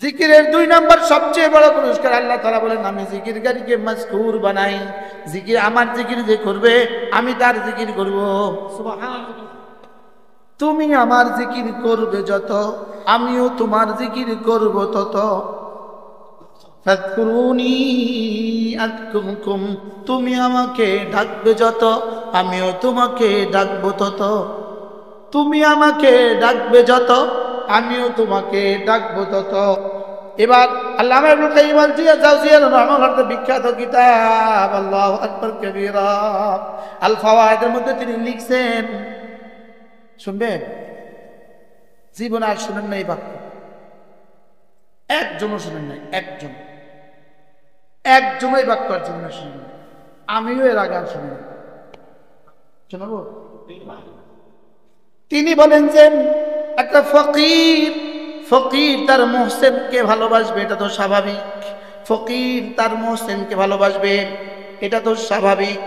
জিকিরের 2 নম্বর সবচেয়ে বড় পুরস্কার, আল্লাহ তাআলা বলেন আমি জিকিরকারীকে মাযকুর বানাই। জিকির, আমার জিকির যে করবে আমি তার জিকির করব। সুবহানাল্লাহ। তুমি আমার জিকির করবে যত, আমিও তোমার জিকির করব তত। ফাযকুরুনি আযকুরকুম, তুমি আমাকে ডাকবে যত, আমিও তোমাকে ডাকবো তত। তুমি আমাকে ডাকবে যত, আমিও তোমাকে ডাকবো তত। এবার আল্লামা ইবনে কাইয়্যিম আল-জাওজিয়্যিহ রাহিমাহুল্লাহ বিখ্যাত কিতাব আল্লাহু আকবার কবীরা আল ফাওয়ায়েদের মধ্যে তিনি লিখছেন, শুনবেন, জীবনে আর শুনেন নাই বাক্য, একজনও শুনেন নাই, একজনই বাক্য আর জীবনে শুনেন নাই। আমিও এর আগে আর শুনি নাই, শোনাবো। তিনি বলেন যে একটা ফকির তার মুহসিনকে ভালোবাসবে, এটা তো স্বাভাবিক। ফকির তার মুহসিনকে ভালোবাসবে, এটা তো স্বাভাবিক।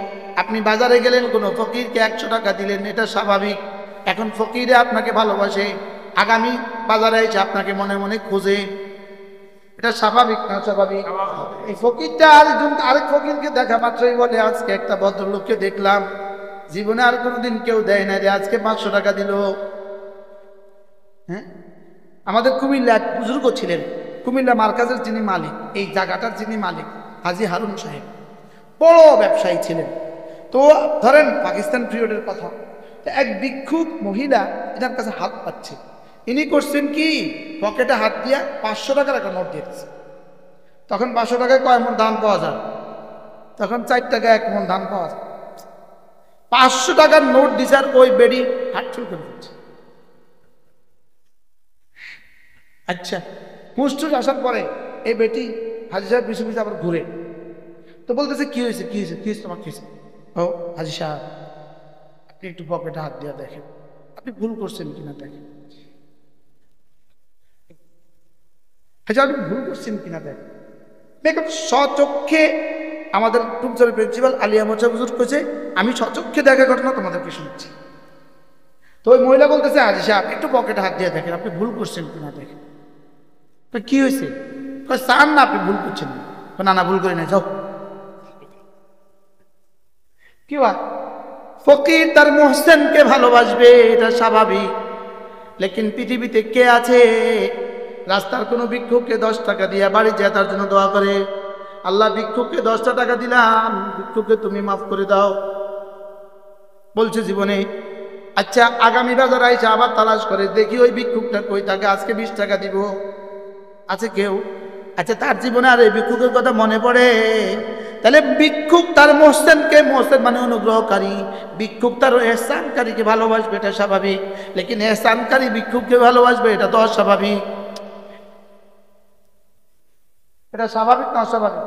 আপনি বাজারে গেলেন, কোনো ফকিরকে 100 টাকা দিলেন, এটা স্বাভাবিক। এখন ফকিরে আপনাকে ভালোবাসে, আগামী বাজারে এসে আপনাকে মনে মনে খোঁজে, এটা স্বাভাবিক না স্বাভাবিক? এই ফকিরটা আরেক ফকিরকে দেখা মাত্রই বলে আজকে একটা ভদ্রলোককে দেখলাম, জীবনে আর কোনোদিন কেউ দেয় না রে, আজকে 500 টাকা দিল। হ্যাঁ, আমাদের কুমিল্লা এক বুজুর্গ ছিলেন, কুমিল্লা মার্কাজের যিনি মালিক, এই জায়গাটার যিনি মালিক, হাজী হারুন সাহেব, বড় ব্যবসায়ী ছিলেন। তো ধরেন পাকিস্তান পিরিয়ডের কথা, এক ভিক্ষুক মহিলা এনার কাছে হাত পাচ্ছে, ইনি করছেন কি, পকেটে হাত দিয়া 500 টাকার একটা নোট দিয়েছে। তখন 500 টাকায় কয় মণ ধান পাওয়া যায়? তখন 4 টাকায় 1 মণ ধান পাওয়া যায়। 500 টাকার নোট দিছে, আর ওই বেড়ি হাত চুল করে দিচ্ছে। আচ্ছা, হুঁশ আসার পরে এই বেটি হাজি সাহেব পিছু পিছু আবার ঘুরে, তো বলতেছে কি হয়েছে, কি হয়েছে, কি হয়েছে, তোমার কি হয়েছে? ও হাজি সাহেব, আপনি একটু পকেটে হাত দিয়ে দেখেন, আপনি ভুল করছেন কিনা দেখেন। আপনি ভুল করছেন কিনা দেখেন। দেখুন, স্বচক্ষে আমাদের টুকচরের প্রিন্সিপাল আলিয়া মোচা হুজুর কইছে, আমি স্বচক্ষে দেখা ঘটনা তোমাদেরকে শুনছি। তো ওই মহিলা বলতেছে হাজি সাহেব একটু পকেটে হাত দিয়ে দেখেন, আপনি ভুল করছেন কিনা দেখেন। তো কি হয়েছে? চান না আপনি ভুল করছেন না? না ভুল করি না, যাও। কি হয়, ফকির তার মুহসিনকে ভালোবাসবে, এটা স্বাভাবিক। লেকিন পৃথিবীতে কে আছে রাস্তার কোনো ভিক্ষুককে 10 টাকা দিয়ে বাড়ি যায় তার জন্য দোয়া করে, আল্লাহ ভিক্ষুককে 10টা টাকা দিলাম, ভিক্ষুককে তুমি মাফ করে দাও, বলছে জীবনে? আচ্ছা, আগামী বাজার আইসা আবার তালাশ করে দেখি ওই ভিক্ষুকটা কই, তাকে আজকে 20 টাকা দিব, আছে কেউ? আচ্ছা, তার জীবনে আর এই ভিক্ষুকের কথা মনে পড়ে? তাহলে ভিক্ষুক তার মুহসিনকে, মুহসিন মানে অনুগ্রহকারী, ভিক্ষুক তার ইহসানকারীকে ভালোবাসবে, এটা স্বাভাবিক। লেকিন ইহসানকারী ভিক্ষুককে ভালোবাসবে, এটা তো অস্বাভাবিক। এটা স্বাভাবিক না অস্বাভাবিক?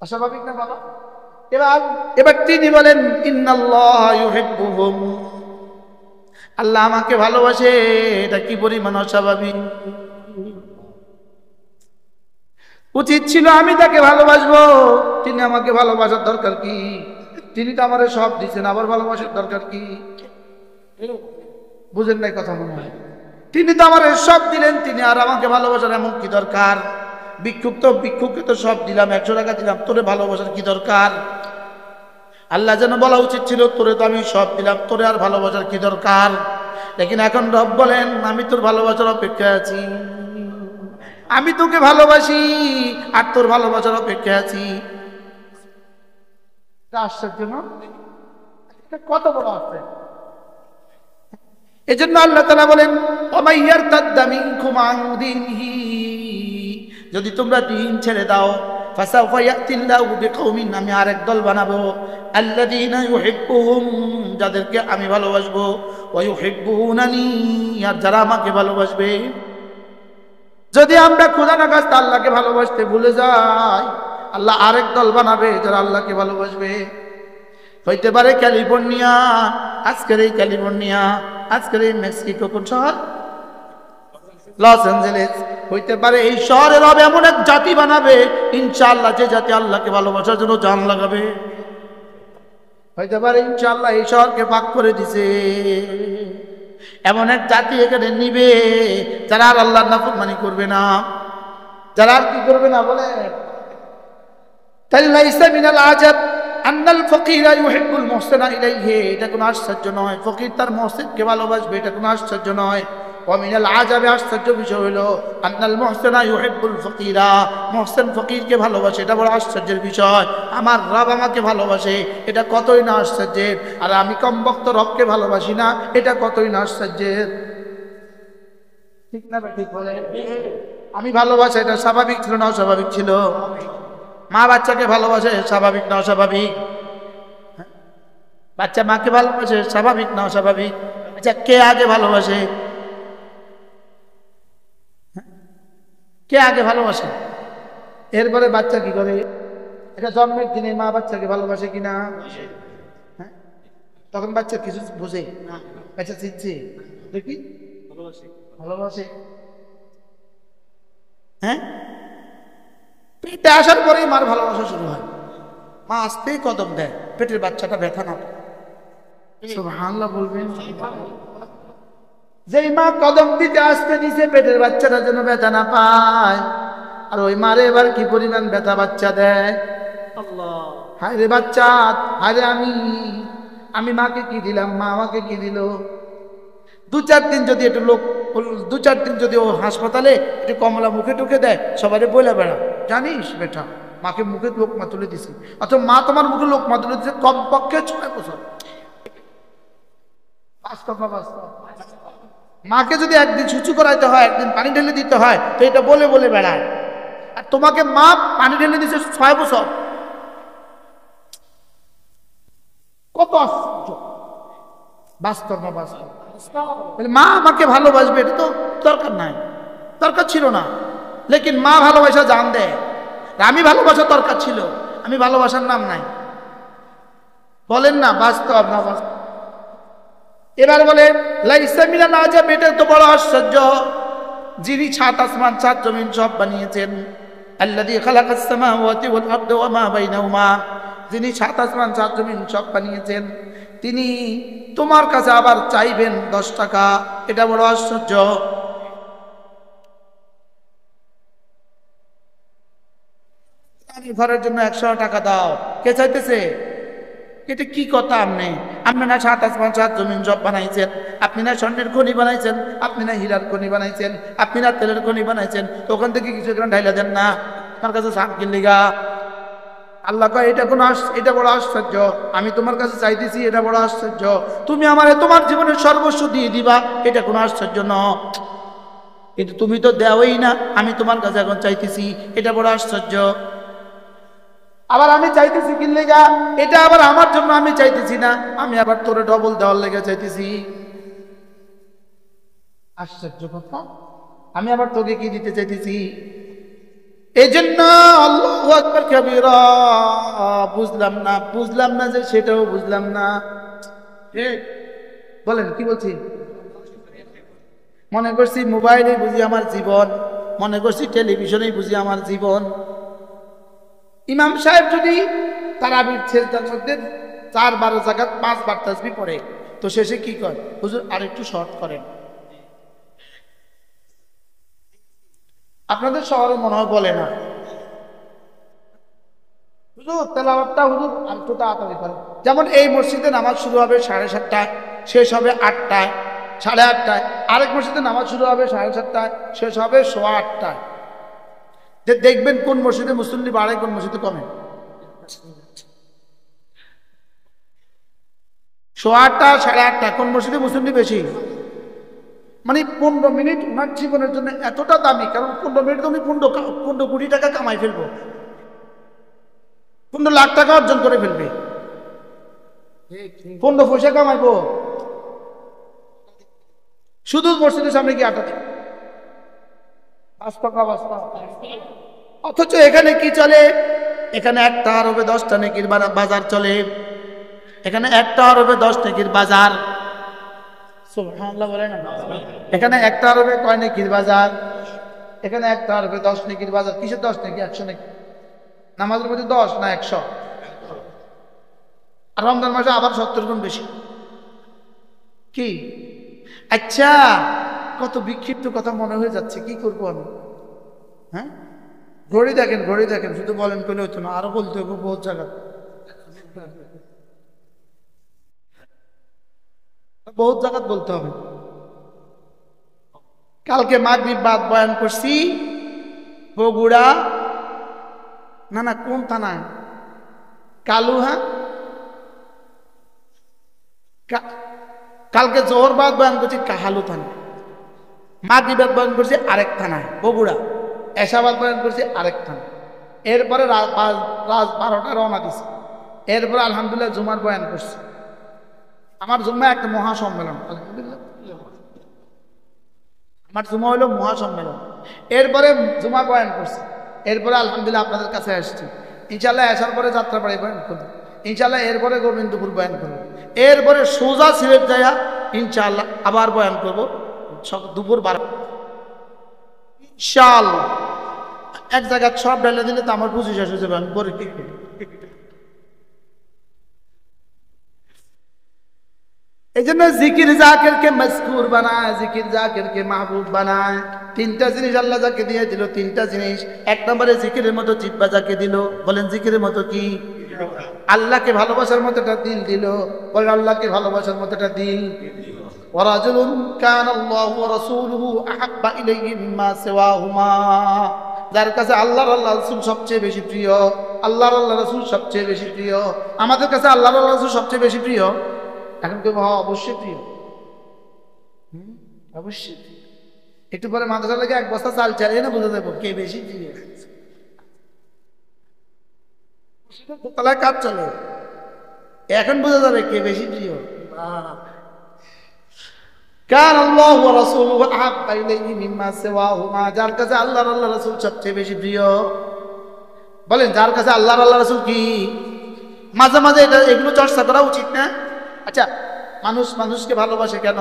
অস্বাভাবিক না বাবা? এবার তিনি বলেন ইন্নাল্লাহ ইউহিব্বুহুম, আল্লাহ আমাকে ভালোবাসে, এটা কি পরিমাণ অস্বাভাবিক? উচিত ছিল আমি তাকে ভালোবাসবো, তিনি আমাকে ভালোবাসার দরকার কি? তিনি তো আমারে সব দিচ্ছেন, আবার ভালোবাসার দরকার কি? বুঝেন নাই কথা মনে হয়? তিনি তো আমারে সব দিলেন, তিনি আর আমাকে ভালোবাসার এমন কি দরকার? ভিক্ষুককে তো সব দিলাম, 100 টাকা দিলাম, তোরে ভালোবাসার কি দরকার? আল্লাহ যেন বলা উচিত ছিল তোরে তো আমি সব দিলাম, তোরে আর ভালোবাসার কি দরকার? লেকিন এখন রব বলেন আমি তোর ভালোবাসার অপেক্ষায় আছি, আমি তোকে ভালোবাসি আর তোর ভালোবাসার অপেক্ষায় আছি। আশ্চর্য না? কত বড় আছে। এই জন্য আল্লাহ তাআলা বলেন ওমাইয়ারতাদ্দা মিনকুম আন দীনিহি, যদি তোমরা দ্বীন ছেড়ে দাও, ফাসাউফা ইয়াতিল্লাহু বিকওমিন, আমি আরেক দল বানাবো, আল্লাযীনা ইউহিব্বুহুম, যাদেরকে আমি ভালোবাসবো, ওয়া ইউহিব্বুনানি, আর যারা আমাকে ভালোবাসবে। যদি আমরা খোদা না খাস্তা আল্লাহকে ভালোবাসতে ভুলে যাই, আল্লাহ আরেক দল বানাবে যারা আল্লাহকে ভালোবাসবে। হইতে পারে ক্যালিফোর্নিয়া, আজকের এই ক্যালিফোর্নিয়া, আজকের এই মেক্সিকো কোন শহর, লস অ্যাঞ্জেলেস, হইতে পারে এই শহরের রব এমন এক জাতি বানাবে ইনশাআল্লাহ, যে জাতি আল্লাহকে ভালোবাসার জন্য জান লাগাবে। হইতে পারে ইনশাআল্লাহ এই শহরকে পাক করে দিছে এমন এক জাতি এখানে নিবে যারা আর আল্লাহর নাফরমানি করবে না, যারা আর কি করবে না বলে। তাহলে লাইসা মিনাল আজাব আন্নাল ফকিরা ইউহিব্বুল মুহসিনা ইলাইহি, এটা কোনো আশ্চর্য নয়। ফকির তার মুহসিনকে ভালোবাসবে, এটা কোনো আশ্চর্য নয়। ওয়া মিনাল আজাবে, আশ্চর্য বিষয় হলো আন্নাল মুহসিনা ইউহিব্বুল ফকিরা, মুহসিন ফকিরকে ভালোবাসে, এটা বড় আশ্চর্যের বিষয়। আমার রব আমাকে ভালোবাসে, এটা কতই না আশ্চর্যের। আর আমি কমবক্ত রবকে ভালোবাসি না, এটা কতই না আশ্চর্যের। ঠিক না ঠিক বলে? আমি ভালোবাসা, এটা স্বাভাবিক ছিল না অস্বাভাবিক ছিল? মা বাচ্চাকে ভালোবাসে, স্বাভাবিক না অস্বাভাবিক? বাচ্চা মাকে ভালোবাসে, স্বাভাবিক না অস্বাভাবিক? আচ্ছা, কে আগে ভালোবাসে? কে আগে ভালোবাসে? এরপরে বাচ্চা কি করে? এটা জন্মের দিনে মা বাচ্চাকে ভালোবাসে কিনা? হ্যাঁ, তখন বাচ্চা কিছু বুঝে, বাচ্চা চিনছে, দেখি ভালোবাসে। হ্যাঁ, পেটে আসার পরেই মার ভালোবাসা শুরু হয়। মা আসতেই কদম দেয়, পেটের বাচ্চাটা ব্যথা না পায়। সুবহানাল্লাহ বলবেন। যেই মা কদম দিতে আসতে নিচে পেটের বাচ্চাটা যেন ব্যথা না পায়, আর ওই মারে এবার কি পরিমাণ ব্যথা বাচ্চা দেয়। হায় রে বাচ্চা, হায় রে আমি মাকে কি দিলাম, মা আমাকে কি দিল। দু চার দিন যদি ও হাসপাতালে একটু কমলা মুখে টুকে দেয়, সবাই বলে বেড়া, জানিস বেটা মাকে মুখে লোকমা তুলে দিছি। অথবা মা তোমার মুখে লোকমা তুলে দিচ্ছে কমপক্ষে 6 বছর। বাস্তব না বাস্তব? মাকে যদি একদিন সুচু করাইতে হয়, একদিন পানি ঢেলে দিতে হয়, তো এটা বলে বলে বেড়ায়। আর তোমাকে মা পানি ঢেলে দিচ্ছে 6 বছর। কত আশ্চর্য! বাস্তব না বাস্তব? মা আমাকে ভালোবাসবে, এটা তো দরকার নাই, দরকার ছিল না। লেকিন মা ভালোবাসা জান দেয়। আমি ভালোবাসা দরকার ছিল, আমি ভালোবাসার নাম নাই। বলেন না বাস্তব না বাস্তব? এবার বলে লাইসা মিনাল আজাব, এটা তো বড় আশ্চর্য। যিনি 7 আসমান 7 জমিন সব বানিয়েছেন, আল্লাযী খালাকাস সামাওয়াতি ওয়াল আরদা ওয়া মা বাইনাহুমা, যিনি 7 আসমান 7 জমিন সব বানিয়েছেন, তিনি তোমার কাছে আবার চাইবেন 10 টাকা, এটা বড় আশ্চর্য। ঘরের জন্য 100 টাকা দাও, কে চাইতেছে? এটা কি কথা? আপনি না 7 আসমান 7 জমিন সব বানাইছেন, আপনি না স্বর্ণের খনি বানাইছেন, আপনি না হীরার খনি বানাইছেন, আপনি না তেলের খনি বানাইছেন, তো ওখান থেকে কিছু এখানে ঢাইলা দেন না আমার কাছে সাপ কিনলিগা। আল্লাহ কয় এটা বড় আশ্চর্য। আমি তোমার কাছে চাইতেছি, এটা বড় আশ্চর্য। তুমি আমারে তোমার জীবনের সর্বস্ব দিয়ে দিবা, এটা কোনো আশ্চর্য নয়। কিন্তু তুমি তো দেওই না, আমি তোমার কাছে এখন চাইতেছি, এটা বড় আশ্চর্য। আবার আমি চাইতেছি কিনলিগা, এটা আবার আমার জন্য আমি চাইতেছি না, আমি আবার তোরে ডবল দেওয়ার লেগে চাইতেছি। আশ্চর্য কথা। আমি আবার তোকে কি দিতে চাইতেছি। এই জন্য আল্লাহু আকবার কাবীরা, বুঝলাম না যে সেটাও বুঝলাম না। বলেন কি বলছি? মনে করছি মোবাইলে বুঝি আমার জীবন, মনে করছি টেলিভিশনেই বুঝি আমার জীবন। ইমাম সাহেব যদি তারাবির সেজদার মধ্যে 4 জায়গায় 5 বার তাসবিহ পড়ে, তো শেষে কি করে? হুজুর আরেকটু শর্ট করেন। আপনাদের শহরে মনে হয় বলে না, হুজুর তেলাওয়াতটা হুজুর আরেকটু তাড়াতাড়ি করেন। যেমন এই মসজিদে নামাজ শুরু হবে 7:30টায়, শেষ হবে 8টায়, 8:30টায়। আরেক মসজিদে নামাজ শুরু হবে 7:30টায়, শেষ হবে 8:15টায়। যে দেখবেন কোন মসজিদে মুসল্লি বাড়ে, কোন মসজিদে কমে। 8:15, 8:30, কোন মসজিদে মুসল্লি বেশি। মানে 15 মিনিট ওনার জীবনের জন্য এতটা দামি, কারণ 15 মিনিট তুমি 15 কোটি টাকা কামাই ফেলবো, 15 লাখ টাকা অর্জন করে ফেলবে, 15 পয়সা কামাইবো শুধু মসজিদের সামনে গিয়ে আটা দেবে। অথচ এখানে কি চলে? এখানে একটা আরবে 10টা নেকির বাজার চলে। এখানে একটা আরবে 10 নেকির বাজার। সুবহানাল্লাহ বলেন না? এখানে একটা আরবে কয় নেকির বাজার? এখানে একটা আরবে 10 নেকির বাজার। কিসের 10 নেকি? 100 নেকি। নামাজের মধ্যে 10 না 100। আর রমজান মাসে আবার 70 গুণ বেশি। কি আচ্ছা, কত বিক্ষিপ্ত কথা মনে হয়ে যাচ্ছে, কি করবো আমি? হ্যাঁ, ঘড়ি দেখেন, ঘড়ি দেখেন, শুধু বলেন করলে হতো না, আরো বলতে হবে বহুত জায়গা, বহুত জায়গা বলতে হবে। কালকে মাগরিব বাদ বয়ান করছি বগুড়া, না না কোন থানায়, কালুহা, কালকে জোহর বাদ বয়ান করছি কাহালু থানা, মাগরিবাদ বয়ান করছি আরেক থানায় বগুড়া, এশাবাদ বয়ান করছি আরেক থানা, এরপরে রাত 12টা রওনা দিছি, এরপরে আলহামদুলিল্লাহ জুমার বয়ান করছি। আমার জুম্মা একটা মহাসম্মেলন, আলহামদুলিল্লাহ আমার জুমা হলো মহাসম্মেলন। এরপরে জুমা বয়ান করছি, এরপরে আলহামদুলিল্লাহ আপনাদের কাছে আসছি। ইনশাল্লাহ আসার পরে যাত্রাবাড়ি বয়ান করবো, ইনশাল্লাহ এরপরে গোবিন্দপুর বয়ান করবো, এরপরে সোজা সিলেট যাইয়া ইনশাল্লাহ আবার বয়ান করবো দুপুর 12। ইনশাল্লাহ এক জায়গায় সব ঢেলে দিলে তো আমার বুঝি শেষ হয়ে যাবে, আমি পরে কি করি। এই জন্য জিকির জাকিরকে মজকুর বানায়, জিকির জাকিরকে মাহবুব বানায়। তিনটা জিনিস আল্লাহ যাকে দিয়ে দিল, তিনটা জিনিস। এক নম্বরে জিকিরের মতো জিহ্বা যাকে দিল, বলেন জিকিরের মতো কি? আল্লাহকে ভালোবাসার মতো একটা দিল দিল, বলেন আল্লাহকে ভালোবাসার মতো একটা দিল। ওয়ারাজুলুন কানাল্লাহু ওয়া রাসূলুহু আহাব্বা ইলাইহি মিম্মা সিওয়াহুমা, যার কাছে আল্লাহর আল্লাহ রাসূল সবচেয়ে বেশি প্রিয়, আল্লাহর আল্লাহ রাসূল সবচেয়ে বেশি প্রিয়। আমাদের কাছে আল্লাহর আল্লাহ রাসূল সবচেয়ে বেশি প্রিয়। এখন কেউ অবশ্যই প্রিয়, অবশ্যই। একটু পরে মাদ্রাসা লেগে এক বস্তা চাল চালিয়ে না বুঝে দেবো কে বেশি প্রিয়। দোতলায় কাজ চলে, এখন বোঝা যাবে কে বেশি প্রিয়। যার কাছে আল্লাহর আল্লাহ রাসূল সবচেয়ে বেশি প্রিয়, বলেন যার কাছে আল্লাহর আল্লাহ রাসূল কি? মাঝে মাঝে এগুলো চর্চা করা উচিত না? আচ্ছা, মানুষ মানুষকে ভালোবাসে কেন?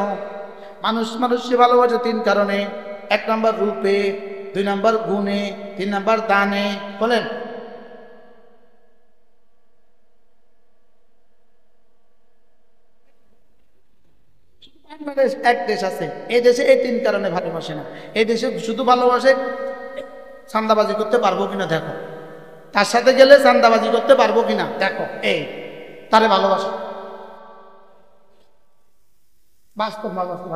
মানুষ মানুষকে ভালোবাসে 3 কারণে। 1 নম্বর রূপে, 2 নম্বর গুণে, 3 নম্বর দানে। বলেন বাংলাদেশ এক দেশ আছে, এই দেশে এই 3 কারণে ভালোবাসে না। এই দেশে শুধু ভালোবাসে চান্দাবাজি করতে পারবো কিনা দেখো, তার সাথে গেলে চান্দাবাজি করতে পারবো কিনা দেখো, এই তারে ভালোবাসে। বাস্তব না, বাস্তব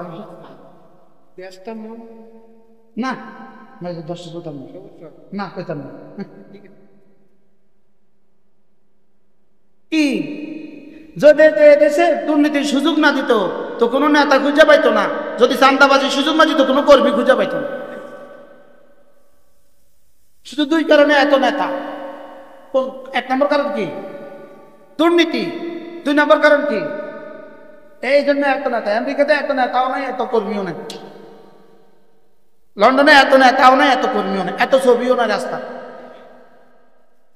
না, 10 বলতাম না, পেতাম না। কি যদি দেশে দুর্নীতির সুযোগ না দিত তো কোনো নেতা খুঁজে পাইতো না, যদি চান্দাবাজির সুযোগ না দিত কোনো কর্মী খুঁজে পাইতো না। শুধু 2 কারণে এত নেতা। 1 নম্বর কারণ কি? দুর্নীতি। 2 নম্বর কারণ কি? এই জন্য এত নেতা। আমেরিকাতে এত নেতাও নাই, এত কর্মীও নাই। লন্ডনে এত নেতাও নাই, এত কর্মীও নাই, এত ছবিও নাই রাস্তা।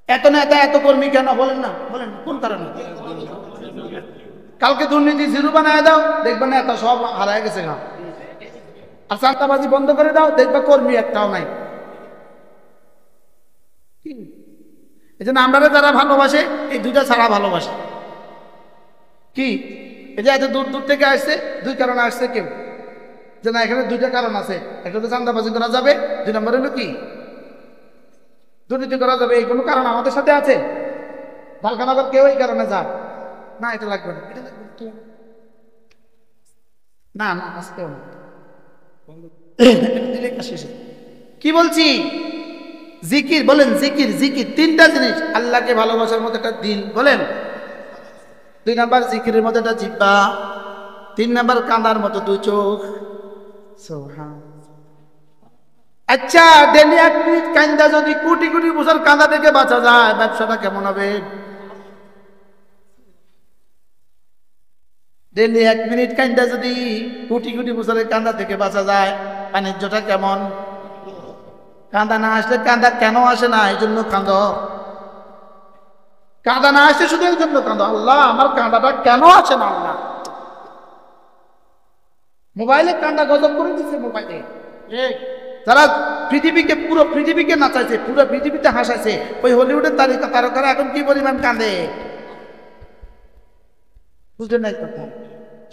এত নেতা এত কর্মী কেন বলেন না, বলেন কোন কারণে? কালকে দুর্নীতি জিরো বানায় দাও, দেখবে না এত সব হারায় গেছে গা। আর চাঁদাবাজি বন্ধ করে দাও, দেখবে কর্মী একটাও নাই। এই জন্য আমরা যারা ভালোবাসে এই 2টা ছাড়া ভালোবাসে কি? এই যে এত দূর দূর থেকে আসছে, 2 কারণে আসছে কেউ, যে না এখানে 2টা কারণ আছে। একটা তো চাঁদাবাজি করা যাবে, 2 নম্বর হলো কি? দুর্নীতি করা যাবে। এই কোনো কারণ আমাদের সাথে আছে? ঢালখানগর কেউ এই কারণে যায় না, এটা লাগবে না, এটা লাগবে না, না আজকেও না। কি বলছি? জিকির, বলেন জিকির। জিকির 3টা জিনিস। আল্লাহকে ভালোবাসার মতো একটা দিল, বলেন। 2 নম্বর জিকিরের মতো একটা জিহ্বা, 3 নম্বর কাঁদার মতো 2 চোখ। আচ্ছা, ডেলি 1 মিনিট কান্দা যদি কোটি কোটি বছর কাঁদা থেকে বাঁচা যায়, ব্যবসাটা কেমন হবে? ডেলি 1 মিনিট কান্দা যদি কোটি কোটি বছরের কাঁদা থেকে বাঁচা যায়, বাণিজ্যটা কেমন? কাঁদা না আসলে, কাঁদা কেন আসে না এই জন্য কাঁদো। কাঁদা না আসে শুধু এই জন্য কাঁদো, আল্লাহ আমার কাঁদাটা কেন আসে না? আল্লাহ মোবাইলে কাঁদা গজব করে দিচ্ছে। মোবাইলে যারা পৃথিবীকে, পুরো পৃথিবীকে নাচাইছে, পুরো পৃথিবীতে হাসাইছে, ওই হলিউডের তারকারা এখন কি পরিমাণ কাঁদে বুঝলেন না কথা?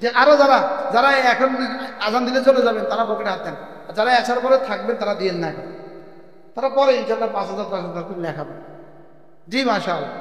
যে আরো যারা যারা এখন আজান দিলে চলে যাবেন তারা পকেটে হাত দেন, আর যারা আসার পরে থাকবেন তারা দিয়েন না, তারা পরে ইনশাল্লাহ 5,000 করে লেখাবেন। জি মাশাআল্লাহ।